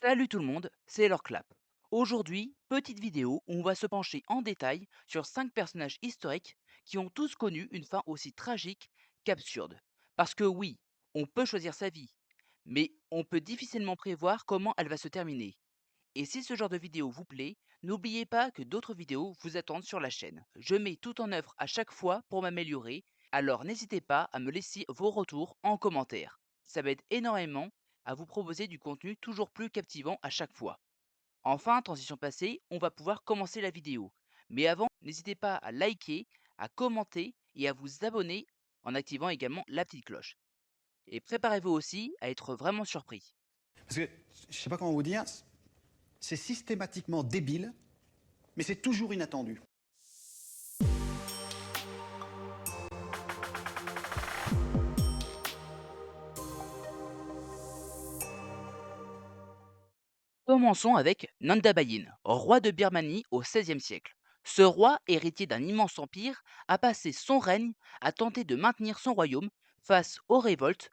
Salut tout le monde, c'est leur clap. Aujourd'hui, petite vidéo où on va se pencher en détail sur 5 personnages historiques qui ont tous connu une fin aussi tragique qu'absurde. Parce que oui, on peut choisir sa vie, mais on peut difficilement prévoir comment elle va se terminer. Et si ce genre de vidéo vous plaît, n'oubliez pas que d'autres vidéos vous attendent sur la chaîne. Je mets tout en œuvre à chaque fois pour m'améliorer, alors n'hésitez pas à me laisser vos retours en commentaire. Ça m'aide énormément à vous proposer du contenu toujours plus captivant à chaque fois. Enfin, transition passée, on va pouvoir commencer la vidéo. Mais avant, n'hésitez pas à liker, à commenter et à vous abonner en activant également la petite cloche. Et préparez-vous aussi à être vraiment surpris. Parce que, je sais pas comment vous dire, c'est systématiquement débile, mais c'est toujours inattendu. Commençons avec Nanda Bayin, roi de Birmanie au XVIe siècle. Ce roi, héritier d'un immense empire, a passé son règne à tenter de maintenir son royaume face aux révoltes,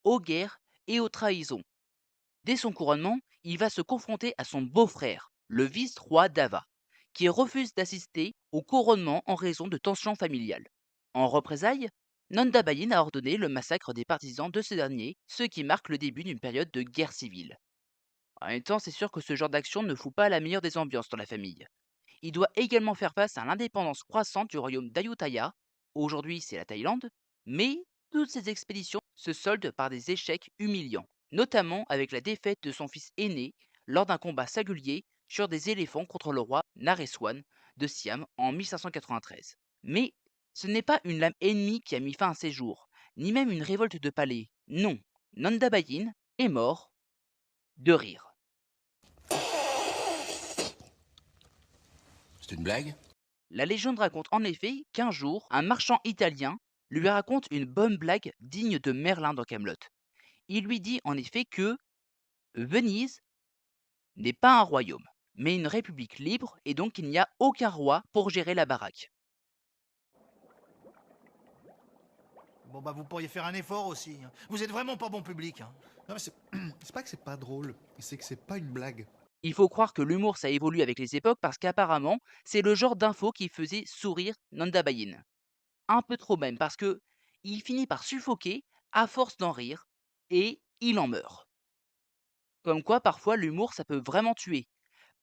aux guerres et aux trahisons. Dès son couronnement, il va se confronter à son beau-frère, le vice-roi Dava, qui refuse d'assister au couronnement en raison de tensions familiales. En représailles, Nanda Bayin a ordonné le massacre des partisans de ce dernier, ce qui marque le début d'une période de guerre civile. En même temps, c'est sûr que ce genre d'action ne fout pas la meilleure des ambiances dans la famille. Il doit également faire face à l'indépendance croissante du royaume d'Ayutthaya, aujourd'hui c'est la Thaïlande, mais toutes ces expéditions se soldent par des échecs humiliants, notamment avec la défaite de son fils aîné lors d'un combat singulier sur des éléphants contre le roi Nareswan de Siam en 1593. Mais ce n'est pas une lame ennemie qui a mis fin à ses jours, ni même une révolte de palais. Non, Nanda Bayin est mort de rire. C'est une blague? La légende raconte en effet qu'un jour, un marchand italien lui raconte une bonne blague digne de Merlin dans Camelot. Il lui dit en effet que Venise n'est pas un royaume, mais une république libre et donc il n'y a aucun roi pour gérer la baraque. Bon bah vous pourriez faire un effort aussi, hein. Vous êtes vraiment pas bon public, hein. Non, mais c'est pas que c'est pas drôle, c'est que c'est pas une blague. Il faut croire que l'humour ça évolue avec les époques parce qu'apparemment c'est le genre d'info qui faisait sourire Nanda Bayin. Un peu trop même parce que il finit par suffoquer à force d'en rire et il en meurt. Comme quoi parfois l'humour ça peut vraiment tuer.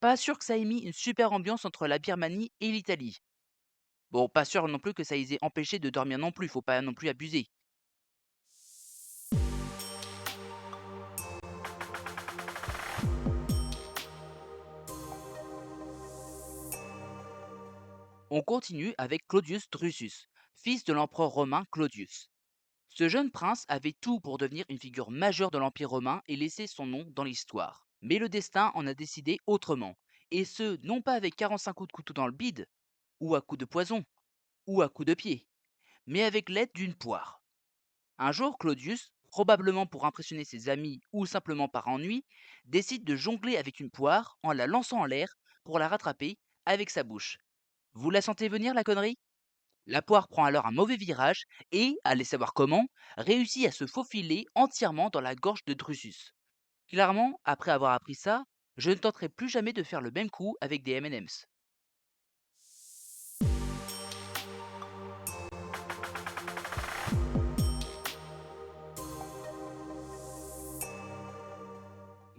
Pas sûr que ça ait mis une super ambiance entre la Birmanie et l'Italie. Bon, pas sûr non plus que ça les ait empêchés de dormir non plus, faut pas non plus abuser. On continue avec Claudius Drusus, fils de l'empereur romain Claudius. Ce jeune prince avait tout pour devenir une figure majeure de l'Empire romain et laisser son nom dans l'histoire. Mais le destin en a décidé autrement. Et ce, non pas avec 45 coups de couteau dans le bide, ou à coups de poison, ou à coups de pied, mais avec l'aide d'une poire. Un jour, Claudius, probablement pour impressionner ses amis ou simplement par ennui, décide de jongler avec une poire en la lançant en l'air pour la rattraper avec sa bouche. Vous la sentez venir la connerie? La poire prend alors un mauvais virage et, allez savoir comment, réussit à se faufiler entièrement dans la gorge de Drusus. Clairement, après avoir appris ça, je ne tenterai plus jamais de faire le même coup avec des M&M's.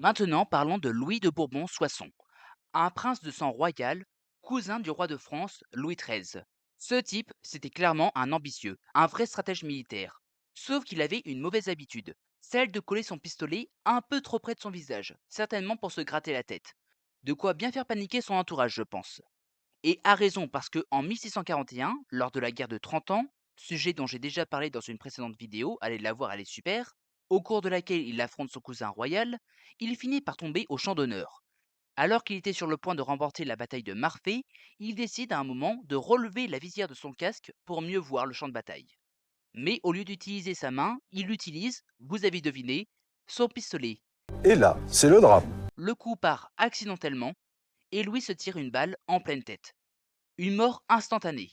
Maintenant, parlons de Louis de Bourbon-Soissons, un prince de sang royal, cousin du roi de France Louis XIII. Ce type, c'était clairement un ambitieux, un vrai stratège militaire. Sauf qu'il avait une mauvaise habitude, celle de coller son pistolet un peu trop près de son visage, certainement pour se gratter la tête. De quoi bien faire paniquer son entourage, je pense. Et a raison, parce que en 1641, lors de la guerre de 30 ans, sujet dont j'ai déjà parlé dans une précédente vidéo, allez la voir, elle est super, au cours de laquelle il affronte son cousin royal, il finit par tomber au champ d'honneur. Alors qu'il était sur le point de remporter la bataille de Marfée, il décide à un moment de relever la visière de son casque pour mieux voir le champ de bataille. Mais au lieu d'utiliser sa main, il utilise, vous avez deviné, son pistolet. Et là, c'est le drame. Le coup part accidentellement et Louis se tire une balle en pleine tête. Une mort instantanée.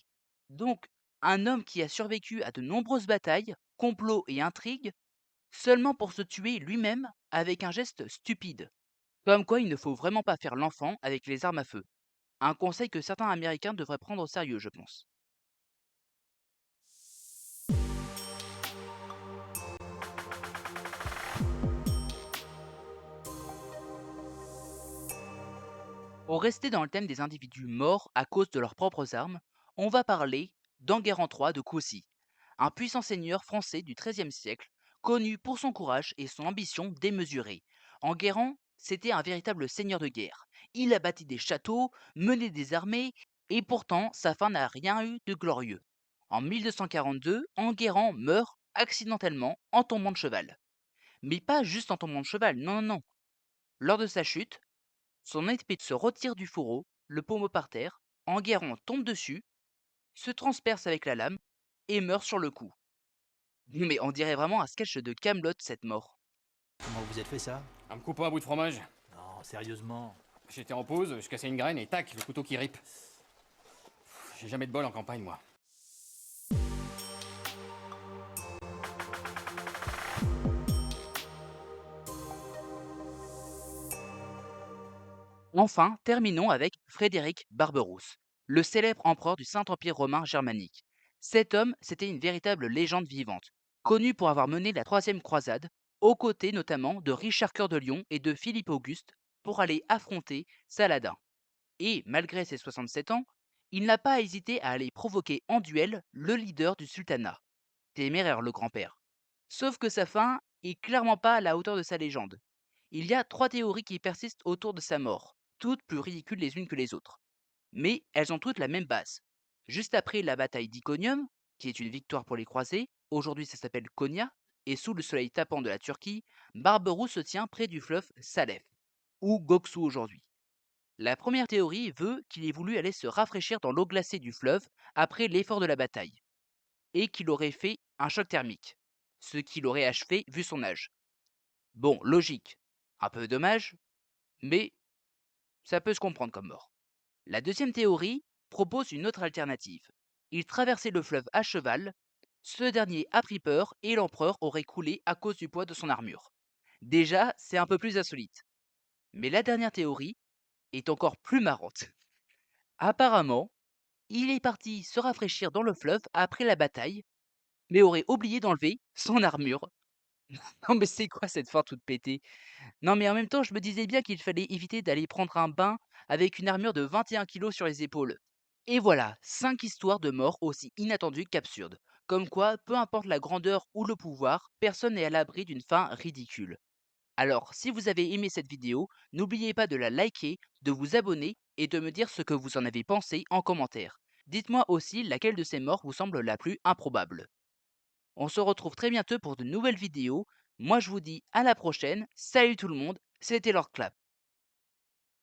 Donc, un homme qui a survécu à de nombreuses batailles, complots et intrigues seulement pour se tuer lui-même avec un geste stupide. Comme quoi il ne faut vraiment pas faire l'enfant avec les armes à feu. Un conseil que certains Américains devraient prendre au sérieux, je pense. Pour rester dans le thème des individus morts à cause de leurs propres armes, on va parler d'Enguerrand III de Coucy, un puissant seigneur français du XIIIe siècle, connu pour son courage et son ambition démesurée. Enguerrand, c'était un véritable seigneur de guerre. Il a bâti des châteaux, mené des armées, et pourtant sa fin n'a rien eu de glorieux. En 1242, Enguerrand meurt accidentellement en tombant de cheval. Mais pas juste en tombant de cheval, non, non, non. Lors de sa chute, son épée se retire du fourreau, le pommeau par terre, Enguerrand tombe dessus, se transperce avec la lame et meurt sur le coup. Mais on dirait vraiment un sketch de Camelot cette mort. Comment vous êtes fait ça? En me coupant un bout de fromage. Non, sérieusement. J'étais en pause, je cassais une graine et tac, le couteau qui ripe. J'ai jamais de bol en campagne, moi. Enfin, terminons avec Frédéric Barberousse, le célèbre empereur du Saint-Empire romain germanique. Cet homme, c'était une véritable légende vivante, connu pour avoir mené la troisième croisade, aux côtés notamment de Richard Cœur de Lion et de Philippe Auguste, pour aller affronter Saladin. Et, malgré ses 67 ans, il n'a pas hésité à aller provoquer en duel le leader du sultanat. Téméraire le grand-père. Sauf que sa fin est clairement pas à la hauteur de sa légende. Il y a trois théories qui persistent autour de sa mort, toutes plus ridicules les unes que les autres. Mais elles ont toutes la même base. Juste après la bataille d'Iconium, qui est une victoire pour les croisés, aujourd'hui ça s'appelle Konya, et sous le soleil tapant de la Turquie, Barberousse se tient près du fleuve Salef, ou Goksu aujourd'hui. La première théorie veut qu'il ait voulu aller se rafraîchir dans l'eau glacée du fleuve après l'effort de la bataille, et qu'il aurait fait un choc thermique, ce qui l'aurait achevé vu son âge. Bon, logique, un peu dommage, mais ça peut se comprendre comme mort. La deuxième théorie propose une autre alternative. Il traversait le fleuve à cheval, ce dernier a pris peur et l'empereur aurait coulé à cause du poids de son armure. Déjà, c'est un peu plus insolite. Mais la dernière théorie est encore plus marrante. Apparemment, il est parti se rafraîchir dans le fleuve après la bataille, mais aurait oublié d'enlever son armure. Non mais c'est quoi cette fin toute pétée? Non mais en même temps, je me disais bien qu'il fallait éviter d'aller prendre un bain avec une armure de 21 kilos sur les épaules. Et voilà, 5 histoires de morts aussi inattendues qu'absurdes. Comme quoi, peu importe la grandeur ou le pouvoir, personne n'est à l'abri d'une fin ridicule. Alors, si vous avez aimé cette vidéo, n'oubliez pas de la liker, de vous abonner et de me dire ce que vous en avez pensé en commentaire. Dites-moi aussi laquelle de ces morts vous semble la plus improbable. On se retrouve très bientôt pour de nouvelles vidéos. Moi je vous dis à la prochaine. Salut tout le monde, c'était Lord Clap.